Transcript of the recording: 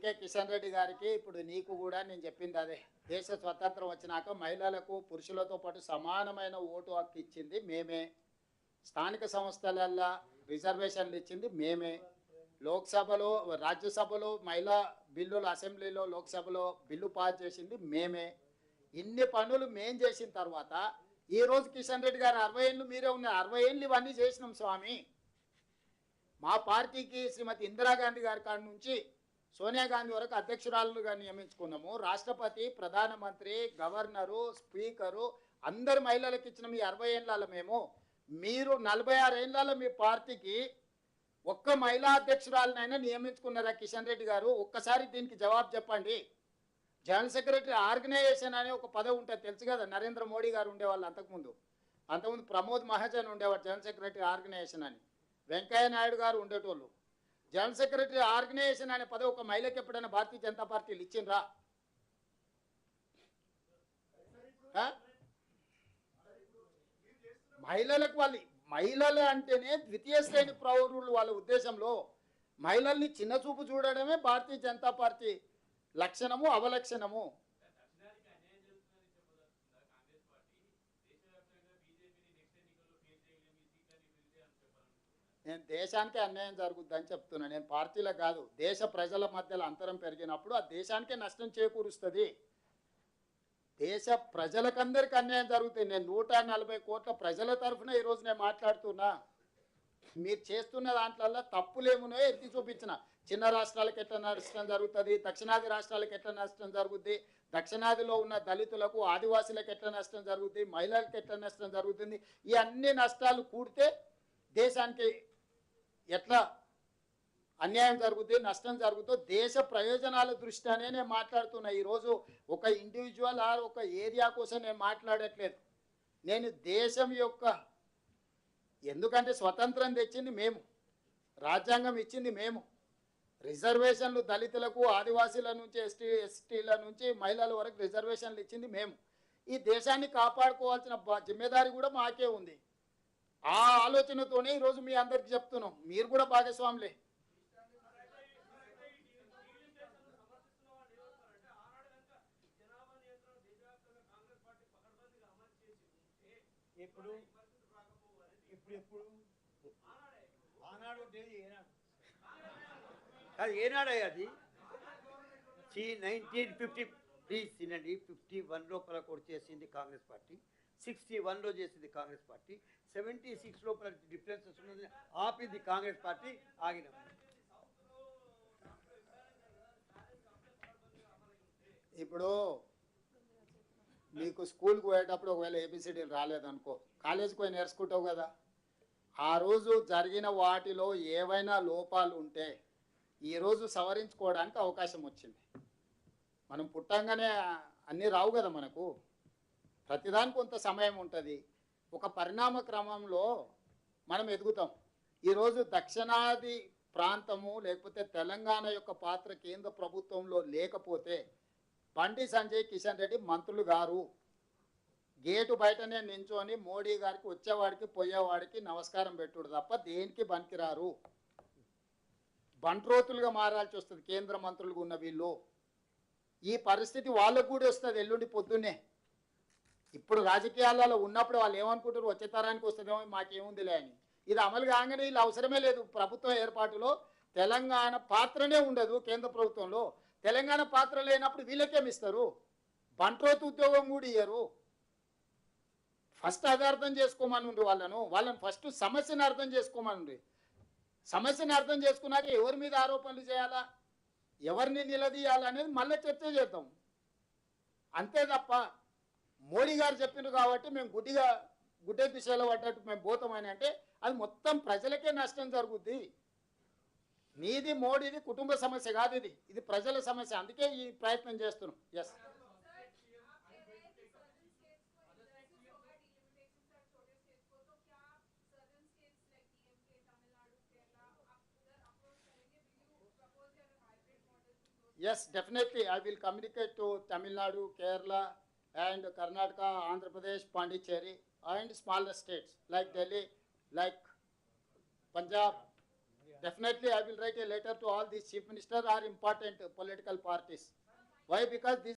అందుకే కిషన్ రెడ్డి గారికి ఇప్పుడు నీకు కూడా నేను చెప్పింది అదే. దేశ స్వతంత్రం వచ్చినాక మహిళలకు పురుషులతో పాటు సమానమైన ఓటు హక్కు ఇచ్చింది మేమే. స్థానిక సంస్థలల్లో రిజర్వేషన్లు ఇచ్చింది మేమే. లోక్సభలో రాజ్యసభలో మహిళా బిల్లులు, అసెంబ్లీలో లోక్సభలో బిల్లు పాస్ చేసింది మేమే. ఇన్ని పనులు మేం చేసిన తర్వాత ఈరోజు కిషన్ రెడ్డి గారు 60 ఏళ్ళు మీరే ఉన్నారు. 60 ఏళ్ళు ఇవన్నీ చేసినాం స్వామి. మా పార్టీకి శ్రీమతి ఇందిరాగాంధీ గారి కాడి నుంచి సోనియా గాంధీ వరకు అధ్యక్షురాలుగా నియమించుకున్నాము. రాష్ట్రపతి, ప్రధానమంత్రి, గవర్నరు, స్పీకరు అందరు మహిళలకు ఇచ్చిన మీ 60 ఏళ్ళలో మేము. మీరు 46 ఏళ్ళలో మీ పార్టీకి ఒక్క మహిళా అధ్యక్షురాలనైనా నియమించుకున్నారా కిషన్ రెడ్డి గారు? ఒక్కసారి దీనికి జవాబు చెప్పండి. జనరల్ సెక్రటరీ ఆర్గనైజేషన్ అనే ఒక పదవి ఉంటుంది, తెలుసు కదా. నరేంద్ర మోడీ గారు ఉండేవాళ్ళు అంతకుముందు ప్రమోద్ మహాజన్ ఉండేవారు జనరల్ సెక్రటరీ ఆర్గనైజేషన్ అని. వెంకయ్య నాయుడు గారు ఉండేటోళ్ళు. జనరల్ సెక్రటరీ ఆర్గనైజేషన్ అనే పదవి ఒక మహిళకి ఎప్పుడైనా భారతీయ జనతా పార్టీలు ఇచ్చిండ్రా? మహిళలకు వాళ్ళు మహిళలు అంటేనే ద్వితీయ శ్రేణి పౌరులు. వాళ్ళ ఉద్దేశంలో మహిళల్ని చిన్న చూపు చూడడమే భారతీయ జనతా పార్టీ లక్షణము, అవలక్షణము. నేను దేశానికే అన్యాయం జరుగుద్దని చెప్తున్నా. నేను పార్టీలకు కాదు, దేశ ప్రజల మధ్యలో అంతరం పెరిగినప్పుడు ఆ దేశానికే నష్టం చేకూరుస్తుంది. దేశ ప్రజలకందరికీ అన్యాయం జరుగుతుంది. నేను 140 కోట్ల ప్రజల తరఫున ఈరోజు నేను మాట్లాడుతున్నా. మీరు చేస్తున్న దాంట్లో తప్పులేమునో ఎత్తి చూపించిన. చిన్న రాష్ట్రాలకు ఎట్లా నష్టం జరుగుతుంది, దక్షిణాది రాష్ట్రాలకు ఎట్లా నష్టం జరుగుతుంది, దక్షిణాదిలో ఉన్న దళితులకు, ఆదివాసులకు ఎట్లా నష్టం జరుగుతుంది, మహిళలకు ఎట్లా నష్టం జరుగుతుంది, ఈ అన్ని నష్టాలు కూడితే దేశానికి ఎట్లా అన్యాయం జరుగుతుంది, నష్టం జరుగుతుందో దేశ ప్రయోజనాల దృష్ట్యానే నేను మాట్లాడుతున్నా. ఈరోజు ఒక ఇండివిజువల్ ఆర్ ఒక ఏరియా కోసం నేను మాట్లాడట్లేదు. నేను దేశం యొక్క, ఎందుకంటే స్వతంత్రం తెచ్చింది మేము, రాజ్యాంగం ఇచ్చింది మేము, రిజర్వేషన్లు దళితులకు, ఆదివాసీల నుంచి, ఎస్టీల నుంచి మహిళల వరకు రిజర్వేషన్లు ఇచ్చింది మేము. ఈ దేశాన్ని కాపాడుకోవాల్సిన జిమ్మేదారి కూడా మాకే ఉంది. ఆ ఆలోచనతోనే ఈరోజు మీ అందరికి చెప్తున్నాం. మీరు కూడా భాగస్వాములే. ఇప్పుడు ఆనాడు అది ఏనాడే అది 1950 ప్లీజ్ తినండి. 51 లోపల కూడా చేసింది కాంగ్రెస్ పార్టీ, 61లో చేసింది కాంగ్రెస్ పార్టీ, 76 లోపల డిఫరెన్సెస్ ఉన్నది ఆపింది కాంగ్రెస్ పార్టీ. ఆగినాం. ఇప్పుడు మీకు స్కూల్కి పోయేటప్పుడు ఒకవేళ ఏబిసిడీలు రాలేదనుకో, కాలేజీకి పోయి నేర్చుకుంటావు కదా. ఆ రోజు జరిగిన వాటిలో ఏవైనా లోపాలు ఉంటే ఈరోజు సవరించుకోవడానికి అవకాశం వచ్చింది. మనం పుట్టంగానే అన్నీ రావు కదా మనకు. ప్రతిదానికి కొంత సమయం ఉంటుంది. ఒక పరిణామ క్రమంలో మనం ఎదుగుతాం. ఈరోజు దక్షిణాది ప్రాంతము లేకపోతే తెలంగాణ యొక్క పాత్ర కేంద్ర ప్రభుత్వంలో లేకపోతే బండి సంజయ్, కిషన్ రెడ్డి మంత్రులు గారు గేటు బయటనే నించొని మోడీ గారికి వచ్చేవాడికి పోయేవాడికి నమస్కారం పెట్టుడు తప్ప దేనికి పనికిరారు. బంట్రోతులుగా మారాల్సి వస్తుంది కేంద్ర మంత్రులుగా ఉన్న వీళ్ళు. ఈ పరిస్థితి వాళ్ళకు కూడా వస్తుంది ఎల్లుండి పొద్దున్నే. ఇప్పుడు రాజకీయాలలో ఉన్నప్పుడు వాళ్ళు ఏమనుకుంటారు, వచ్చే తరానికి వస్తుందేమో మాకేముందిలే అని. ఇది అమలు కాగానే వీళ్ళు అవసరమే లేదు. ప్రభుత్వం ఏర్పాటులో తెలంగాణ పాత్రనే ఉండదు కేంద్ర ప్రభుత్వంలో. తెలంగాణ పాత్ర లేనప్పుడు వీళ్ళకేమిస్తారు? బంట్రోతు ఉద్యోగం కూడా ఇయ్యరు. ఫస్ట్ అది అర్థం చేసుకోమని వాళ్ళని ఫస్ట్ సమస్యను అర్థం చేసుకోమని. సమస్యను అర్థం చేసుకున్నాక ఎవరి మీద ఆరోపణలు చేయాలా, ఎవరిని నిలదీయాలనేది మళ్ళీ చర్చ చేద్దాం. అంతే తప్ప మోడీ గారు చెప్పిండ్రు కాబట్టి మేము గుడ్డే దిశలో పడ్డట్టు మేము పోతామని అంటే అది మొత్తం ప్రజలకే నష్టం జరుగుద్ది. నీది మోడీది కుటుంబ సమస్య కాదు, ఇది ప్రజల సమస్య. అందుకే ఈ ప్రయత్నం చేస్తున్నాం. Yes, yes, definitely I will communicate to Tamil Nadu, Kerala and Karnataka, Andhra Pradesh, Pondicherry and smaller states like Delhi, like Punjab, Definitely, I will write a letter to all these chief minister or important political parties. Why? Because this